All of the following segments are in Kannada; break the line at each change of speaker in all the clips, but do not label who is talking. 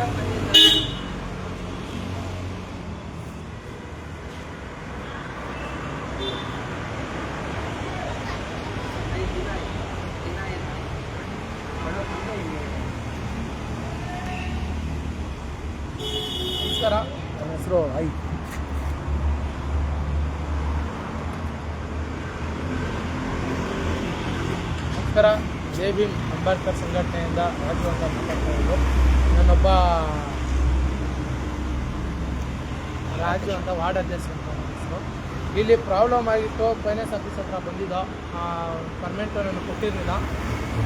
ನಮಸ್ಕಾರ, ನನ್ನ ಹೆಸರು ನಮಸ್ಕಾರ. ಜೈ ಭೀಮ್ ಅಂಬೇಡ್ಕರ್ ಸಂಘಟನೆಯಿಂದ ರಾಜು ಅಂತ ಮಾತಾಡ್ತಾ ಇದ್ದು. ನಾನೊಬ್ಬ ರಾಜು ಅಂತ ವಾರ್ಡ್ ಅಧ್ಯಕ್ಷ ಅಂತ ನನ್ನ ಹೆಸರು. ಇಲ್ಲಿ ಪ್ರಾಬ್ಲಮ್ ಆಗಿತ್ತು, ಫೈನಾನ್ಸ್ ಆಫೀಸ್ ಹತ್ರ ಬಂದಿದ್ದು. ಪರ್ಮೆಂಟು ನನಗೆ ಕೊಟ್ಟಿರಲಿಲ್ಲ.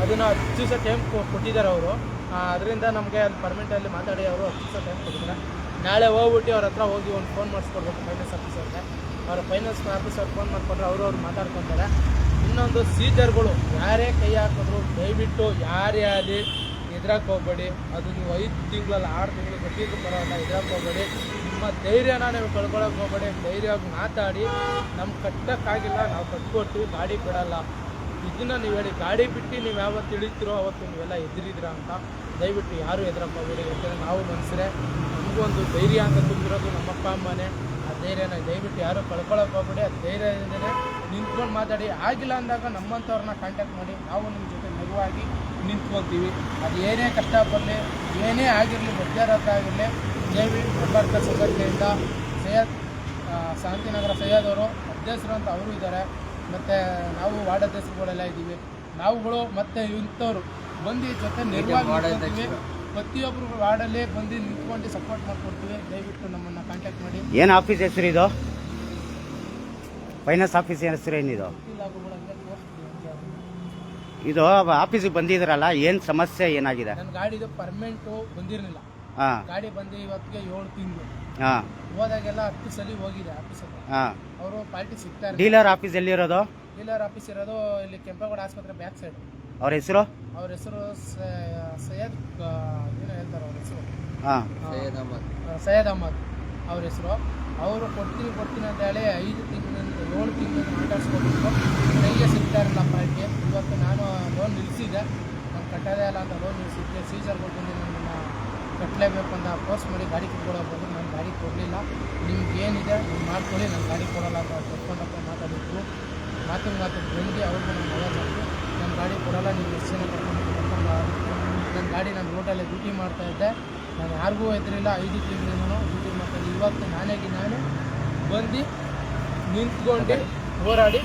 ಅದನ್ನು 10 ದಿವಸ ಟೈಮ್ ಕೊಟ್ಟಿದ್ದಾರೆ ಅವರು. ಅದರಿಂದ ನಮಗೆ ಅಲ್ಲಿ ಪರ್ಮೆಂಟಲ್ಲಿ ಮಾತಾಡಿ ಅವರು 10 ದಿವಸ ಟೈಮ್ ಕೊಟ್ಟಿದ್ದಾರೆ. ನಾಳೆ ಹೋಗ್ಬಿಟ್ಟು ಅವ್ರ ಹತ್ರ ಹೋಗಿ ಒಂದು ಫೋನ್ ಮಾಡಿಸ್ಕೊಡ್ಬೇಕು ಫೈನಾನ್ಸ್ ಆಫೀಸರ್ಗೆ. ಅವರ ಫೈನಾನ್ಸ್ ಆಫೀಸರ್ ಫೋನ್ ಮಾಡಿಕೊಂಡ್ರೆ ಅವರು ಮಾತಾಡ್ಕೊತಾರೆ. ಇನ್ನೊಂದು ಸೀಜರ್ಗಳು ಯಾರೇ ಕೈ ಹಾಕಿದ್ರು ದಯವಿಟ್ಟು ಯಾರೇ ಆಗಲಿ ಎದುರಕ್ಕೆ ಹೋಗ್ಬೇಡಿ. ಅದು ನೀವು 5 ತಿಂಗಳಲ್ಲಿ 6 ತಿಂಗಳು ಗಟ್ಟಿಗೂ ಬರೋಲ್ಲ. ಎದುರಕ್ಕೆ ಹೋಗ್ಬೇಡಿ. ನಿಮ್ಮ ಧೈರ್ಯನ ನೀವು ಕಳ್ಕೊಳಕ್ಕೆ ಹೋಗ್ಬೇಡಿ. ಧೈರ್ಯವಾಗಿ ಮಾತಾಡಿ. ನಮ್ಗೆ ಕಟ್ಟೋಕ್ಕಾಗಿಲ್ಲ, ನಾವು ಕಟ್ಕೊಡ್ತೀವಿ, ಗಾಡಿ ಬಿಡಲ್ಲ. ಇದನ್ನು ನೀವು ಹೇಳಿ, ಗಾಡಿ ಬಿಟ್ಟು ನೀವು ಯಾವತ್ತು ಇಳಿತೀರೋ ಅವತ್ತು ನೀವೆಲ್ಲ ಎದುರಿದ್ದೀರ ಅಂತ. ದಯವಿಟ್ಟು ಯಾರೂ ಎದುರಕ್ಕೆ ಹೋಗ್ಬೇಡಿ. ಯಾಕೆಂದರೆ ನಾವು ಮನುಷ್ಯರೇ, ನಮಗೊಂದು ಧೈರ್ಯ ಅಂತ ತುಂಬಿರೋದು ನಮ್ಮಪ್ಪ ಅಮ್ಮನೇ. ಆ ಧೈರ್ಯನ ದಯವಿಟ್ಟು ಯಾರೂ ಕಳ್ಕೊಳಕ್ಕೆ ಹೋಗ್ಬೇಡಿ. ಆ ಧೈರ್ಯದಿಂದಲೇ ನಿಂತ್ಕೊಂಡು ಮಾತಾಡಿ. ಆಗಿಲ್ಲ ಅಂದಾಗ ನಮ್ಮಂಥವ್ರನ್ನ ಕಾಂಟ್ಯಾಕ್ಟ್ ಮಾಡಿ, ನಾವು ನಿಮ್ಮ ಜೊತೆ ನೆರವಾಗಿ ನಿಂತ್ಕೊತೀವಿ. ಅದು ಏನೇ ಕಷ್ಟ ಬರಲಿ, ಏನೇ ಆಗಿರಲಿ, ಮಧ್ಯರಾತ್ರಿ ಆಗಿರಲಿ, ಜೈವಿ ಅಂಬೇಡ್ಕರ್ ಸಂಘಟನೆಯಿಂದ ಸೈಯದ್ ಶಾಂತಿನಗರ ಸೈಯದ್ ಅವರು ಅಧ್ಯಕ್ಷರು ಅಂತ ಅವರು ಇದ್ದಾರೆ. ಮತ್ತು ನಾವು ವಾರ್ಡ್ ಅಧ್ಯಕ್ಷರುಗಳೆಲ್ಲ ಇದ್ದೀವಿ. ನಾವುಗಳು ಮತ್ತು ಇಂಥವ್ರು ಬಂದು ಜೊತೆ ನೆರವಾಗಿ ಪ್ರತಿಯೊಬ್ಬರು ವಾರ್ಡಲ್ಲಿ ಬಂದು ನಿಂತ್ಕೊಂಡು ಸಪೋರ್ಟ್ ಮಾಡ್ಕೊಡ್ತೀವಿ. ದಯವಿಟ್ಟು ನಮ್ಮನ್ನು ಕಾಂಟ್ಯಾಕ್ಟ್ ಮಾಡಿ.
ಏನು ಆಫೀಸ್ ಹೆಸರು ಇದು? ಫೈನಾನ್ಸ್ ಆಫೀಸ್ ಹೆಸರು ಏನಿದು? ಇದು ಆಫೀಸಿಗೆ ಬಂದಿದ್ರಲ್ಲ, ಏನು ಸಮಸ್ಯೆ ಏನಾಗಿದೆ?
ನನ್ನ ಗಾಡಿದು ಪರ್ಮೆಂಟು ಬಂದಿರಲಿಲ್ಲ. ಗಾಡಿ ಬಂದು ಇವತ್ತಿಗೆ 7 ತಿಂಗಳು. ಹೋದಾಗೆಲ್ಲ 10 ಸಲ ಹೋಗಿದೆ ಆಫೀಸಲ್ಲಿ. ಅವರು ಪಾರ್ಟಿ ಸಿಗ್ತಾರೆ.
ಡೀಲರ್ ಆಫೀಸ್ ಎಲ್ಲಿರೋದು?
ಡೀಲರ್ ಆಫೀಸ್ ಇರೋದು ಇಲ್ಲಿ ಕೆಂಪೇಗೌಡ ಆಸ್ಪತ್ರೆ ಬ್ಯಾಕ್ ಸೈಡ್.
ಅವ್ರ ಹೆಸರು?
ಅವ್ರ ಹೆಸರು ಸೈಯದ್ ಏನೋ ಹೇಳ್ತಾರೆ ಅವ್ರ ಹೆಸರು. ಸೈಯದ್ ಅಹಮದ್ ಅವ್ರ ಹೆಸರು. ಅವರು ಕೊಡ್ತೀನಿ ಅಂತ ಹೇಳಿ 7 ತಿಂಗಳು ಮಾತಾಡ್ಸ್ಕೊಬೇಕು. ಕೈಗೆ ಸಿಗ್ತಾ ಇರಲಿಲ್ಲ ಪಾರ್ಟಿ. ಇವತ್ತು ನಾನು ಲೋನ್ ನಿಲ್ಲಿಸಿದ್ದೆ. ನಾನು ಕಟ್ಟೋದೇ ಇಲ್ಲ ಅಂತ ಲೋನ್ ನಿಲ್ಲಿಸಿದ್ದೆ. ಸೀಸರ್ಗಳು ಬಂದು ನನ್ನನ್ನು ಕಟ್ಟಲೇಬೇಕು ಅಂತ ಫೋರ್ಸ್ ಮಾಡಿ ಗಾಡಿ ಕಿತ್ಕೊಳ್ಳೋಕೆ ಬಂದು ನಾನು ಗಾಡಿ ಕೊಡಲಿಲ್ಲ. ನಿಮ್ಗೆ ಏನಿದೆ ನೀವು ಮಾಡ್ಕೊಳ್ಳಿ, ನಾನು ಗಾಡಿ ಕೊಡೋಲ್ಲ ಅಂತ ಕರ್ಕೊಂಡಪ್ಪ ಮಾತಾಡಿದ್ರು. ಮಾತು ಬಂದು ಅವ್ರಿಗೂ ನಾನು ಮಳೆ ಮಾಡಿ ನನ್ನ ಗಾಡಿ ಕೊಡೋಲ್ಲ, ನೀವು ಎಷ್ಟು ಜನ ಕರ್ಕೊಂಡು ನನ್ನ ಗಾಡಿ ನಾನು ರೋಡಲ್ಲೇ ಡ್ಯೂಟಿ ಮಾಡ್ತಾಯಿದ್ದೆ. ನಾನು ಯಾರಿಗೂ ಎದುರಿಲ್ಲ. 5 ತಿಂಗಳಿಂದನೂ ಡ್ಯೂಟಿ ಮಾಡ್ತಾಯಿದ್ದೆ. ಇವತ್ತು ನಾನು ಬಂದು ನಿಂತ್ಕೊಂಡು ಹೋರಾಡಿ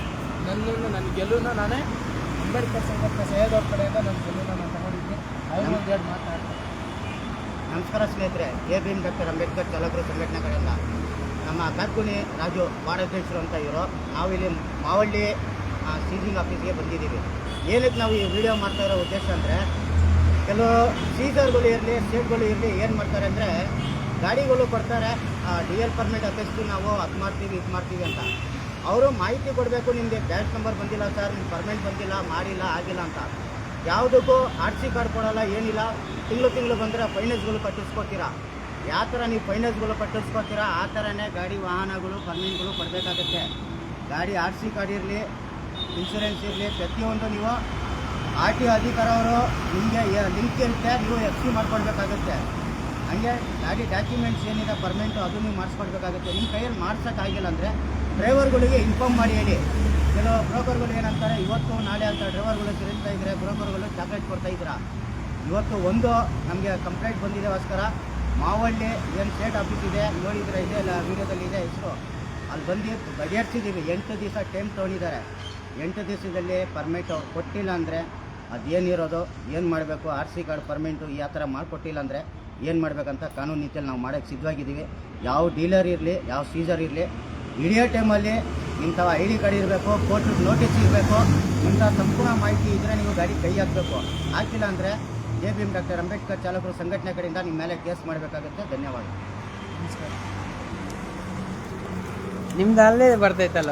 ನನ್ನ ಗೆಲುವನ್ನ ನಾನೇ ಅಂಬೇಡ್ಕರ್ ಸಂಘಟನೆ ಸೈಯದ್ ಅವ್ರ ಕಡೆಯಿಂದ ನನ್ನ ಗೆಲುವನ್ನ ನಾನು ತಗೊಂಡಿದ್ದೀನಿ. ಅವರು ಒಂದು ಎರಡು ಮಾತಾಡ್ತಾರೆ.
ನಮಸ್ಕಾರ ಸ್ನೇಹಿತರೆ. ಜೈ ಭೀಮ್ ಡಾಕ್ಟರ್ ಅಂಬೇಡ್ಕರ್ ಚಾಲಕರು ಸಂಘಟನೆ ಕಡೆಯಿಂದ ನಮ್ಮ ಕಾರ್ಕುನಿ ರಾಜು ವಾರ್ಡ್ ಅಧ್ಯಕ್ಷರು ಅಂತ ಇರೋ ನಾವಿಲ್ಲಿ ಮಾವಳ್ಳಿ ಸೀಸಿಂಗ್ ಆಫೀಸ್ಗೆ ಬಂದಿದ್ದೀವಿ. ಏನಕ್ಕೆ ನಾವು ಈ ವಿಡಿಯೋ ಮಾಡ್ತಾ ಇರೋ ಉದ್ದೇಶ ಅಂದರೆ, ಕೆಲವು ಸೀಸರ್ಗಳು ಇರಲಿ, ಸ್ಟೇಟ್ಗಳು ಇರಲಿ, ಏನು ಮಾಡ್ತಾರೆ ಅಂದರೆ ಗಾಡಿಗಳು ಕೊಡ್ತಾರೆ, DL ಪರ್ಮಿಟ್ ಅಪೇಕ್ಷಿಸಿ ನಾವು ಅದು ಮಾಡ್ತೀವಿ ಇದು ಮಾಡ್ತೀವಿ ಅಂತ. ಅವರು ಮಾಹಿತಿ ಕೊಡಬೇಕು, ನಿಮಗೆ ಬ್ಯಾಚ್ ನಂಬರ್ ಬಂದಿಲ್ಲ ಸರ್, ನಿಮ್ಮ ಪರ್ಮಿಟ್ ಬಂದಿಲ್ಲ, ಮಾಡಿಲ್ಲ, ಆಗಿಲ್ಲ ಅಂತ. ಯಾವುದಕ್ಕೂ RC ಕಾರ್ಡ್ ಕೊಡೋಲ್ಲ, ಏನಿಲ್ಲ. ತಿಂಗಳು ಬಂದರೆ ಫೈನಾನ್ಸ್ಗಳು ಕಟ್ಟಿಸ್ಕೊತೀರಾ. ಯಾವ ಥರ ನೀವು ಫೈನಾನ್ಸ್ಗಳು ಕಟ್ಟಿಸ್ಕೊತೀರಾ ಆ ಥರನೇ ಗಾಡಿ ವಾಹನಗಳು ಪರ್ಮಿಟ್ಗಳು ಕೊಡಬೇಕಾಗತ್ತೆ. ಗಾಡಿ RC ಕಾರ್ಡ್ ಇರಲಿ, ಇನ್ಶೂರೆನ್ಸ್ ಇರಲಿ, ಪ್ರತಿಯೊಂದು ನೀವು RTO ಅಧಿಕಾರವರು ನಿಮಗೆ ಲಿಂಕ್ ಇರುತ್ತೆ, ನೀವು FC ಮಾಡ್ಕೊಡ್ಬೇಕಾಗತ್ತೆ. ಹಾಗೆ ಗಾಡಿ ಡಾಕ್ಯುಮೆಂಟ್ಸ್ ಏನಿದೆ ಪರ್ಮೆಂಟು ಅದು ನೀವು ಮಾಡಿಸ್ಕೊಡ್ಬೇಕಾಗುತ್ತೆ. ನಿಮ್ಮ ಕೈಯಲ್ಲಿ ಮಾಡ್ಸೋಕ್ಕಾಗಿಲ್ಲ ಅಂದರೆ ಡ್ರೈವರ್ಗಳಿಗೆ ಇನ್ಫಾರ್ಮ್ ಮಾಡಿ ಹೇಳಿ. ಕೆಲವು ಬ್ರೋಕರ್ಗಳು ಏನಂತಾರೆ, ಇವತ್ತು ನಾಳೆ ಅಂತ ಡ್ರೈವರ್ಗಳು ತಿರುಗ್ತಾ ಇದ್ದಾರೆ, ಬ್ರೋಕರ್ಗಳು ಚಾಕ್ಲೇಟ್ ಕೊಡ್ತಾಯಿದ್ದೀರಾ. ಇವತ್ತು ಒಂದು ನಮಗೆ ಕಂಪ್ಲೇಂಟ್ ಬಂದಿದೆಗೋಸ್ಕರ ಮಾವಳ್ಳಿ ಏನು ಸ್ಟೇಟ್ ಆಫೀಸ್ ಇದೆ ನೋಡಿದರೆ ಇದೆ, ಇಲ್ಲ ವೀಡಿಯೋದಲ್ಲಿ ಇದೆ ಹೆಸರು, ಅಲ್ಲಿ ಬಂದು ಬಗೆಹರಿಸಿದ್ದೀವಿ. 8 ದಿವಸ ಟೈಮ್ ತೊಗೊಂಡಿದ್ದಾರೆ. 8 ದಿವಸದಲ್ಲಿ ಪರ್ಮಿಟ್ ಅವ್ರು ಕೊಟ್ಟಿಲ್ಲ ಅಂದರೆ ಅದೇನಿರೋದು, ಏನು ಮಾಡಬೇಕು, RC ಕಾರ್ಡ್ ಪರ್ಮಿಂಟು ಈ ಥರ ಮಾಡಿಕೊಟ್ಟಿಲ್ಲ ಅಂದರೆ ಏನು ಮಾಡಬೇಕಂತ ಕಾನೂನು ನೀತಿಯಲ್ಲಿ ನಾವು ಮಾಡೋಕ್ಕೆ ಸಿದ್ಧವಾಗಿದ್ದೀವಿ. ಯಾವ ಡೀಲರ್ ಇರಲಿ, ಯಾವ ಸೀಸರ್ ಇರಲಿ, ಇಡಿಯೋ ಟೈಮಲ್ಲಿ ಇಂಥ ID ಕಾರ್ಡ್ ಇರಬೇಕು, ಕೋರ್ಟ್ ನೋಟಿಸ್ ಇರಬೇಕು, ಇಂಥ ಸಂಪೂರ್ಣ ಮಾಹಿತಿ ಇದ್ದರೆ ನೀವು ಗಾಡಿ ಕೈ ಹಾಕಬೇಕು. ಹಾಕಿಲ್ಲ ಅಂದರೆ ಜೈ ಭೀಮ್ ಡಾಕ್ಟರ್ ಅಂಬೇಡ್ಕರ್ ಚಾಲಕರು ಸಂಘಟನೆ ಕಡೆಯಿಂದ ನಿಮ್ಮ ಮೇಲೆ ಕೇಸ್ ಮಾಡಬೇಕಾಗುತ್ತೆ. ಧನ್ಯವಾದ.
ನಮಸ್ಕಾರ.
ನಿಮ್ದು ಅಲ್ಲೇ ಬರ್ತೈತಲ್ಲ.